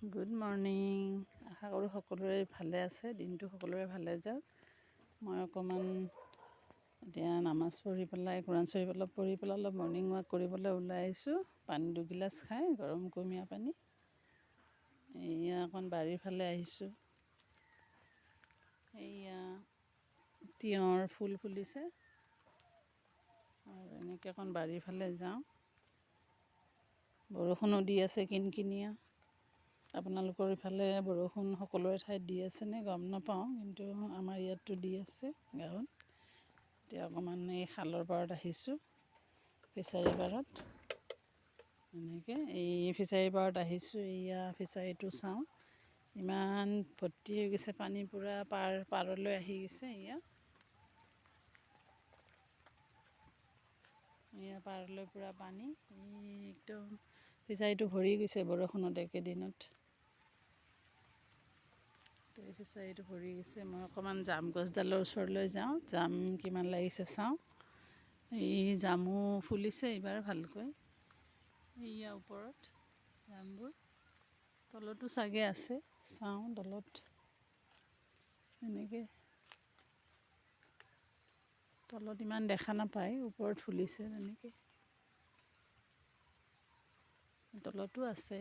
Good morning. আশা কৰোঁ সকলোৰে ভালে আছে, দিনটো সকলোৰে ভালে যাওক। মই অকণমান এতিয়া নামাজ পঢ়ি পেলাই কোৰাণ চৰীফ অলপ পঢ়ি পেলাই অলপ মৰ্ণিং ৱাক কৰিবলৈ ওলাই আহিছোঁ। পানী দুগিলাচ খাই, গৰম কুহুমীয়া পানী। এয়া অকণ বাৰীৰ ফালে আহিছোঁ। এয়া তিয়ঁহৰ ফুল ফুলিছে আৰু এনেকৈ অকণ বাৰীৰ ফালে যাওঁ। বৰষুণো দি আছে কিনকিনীয়া। আপোনালোকৰ ইফালে বৰষুণ সকলোৰে ঠাইত দি আছেনে গম নাপাওঁ, কিন্তু আমাৰ ইয়াততো দি আছে গাঁৱত। এতিয়া অকণমান এই খালৰ পাৰত আহিছোঁ, ফিছাৰী পাৰত। এনেকৈ এই ফিছাৰী পাৰত আহিছোঁ। এয়া ফিছাৰীটো চাওঁ, ইমান ভৰ্তি হৈ গৈছে পানী, পূৰা পাৰলৈ আহি গৈছে। এয়া পাৰলৈ পূৰা পানী, একদম ফিছাৰীটো ভৰি গৈছে বৰষুণত একেদিনত। এই ফিছাৰীটো ভৰি গৈছে। মই অকণমান জাম গছডালৰ ওচৰলৈ যাওঁ, জাম কিমান লাগিছে চাওঁ। এই জামু ফুলিছে এইবাৰ ভালকৈ। এয়া ওপৰত জামবোৰ, তলতো চাগে আছে, চাওঁ তলত। এনেকৈ তলত ইমান দেখা নাপায়, ওপৰত ফুলিছে তেনেকৈ। তলতো আছে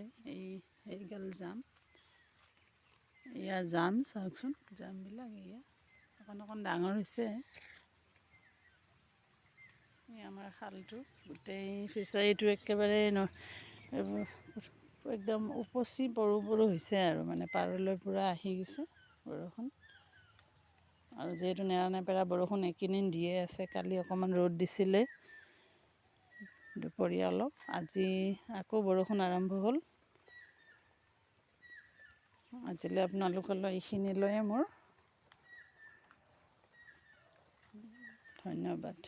এইগাল জাম। এয়া জাম চাওকচোন, জামবিলাক এয়া অকণ অকণ ডাঙৰ হৈছে। এই আমাৰ খালটো, গোটেই ফিছাৰীটো একেবাৰে একদম উপচি পৰো পৰো হৈছে আৰু মানে পাৰলৈ পূৰা আহি গৈছে বৰষুণ। আৰু যিহেতু নেৰানেপেৰা বৰষুণ এইকেইদিন দিয়ে আছে, কালি অকণমান ৰ'দ দিছিলে দুপৰীয়া অলপ, আজি আকৌ বৰষুণ আৰম্ভ হ'ল। আজিলৈ আপোনালোকলৈ এইখিনিলৈয়ে মোৰ ধন্যবাদ।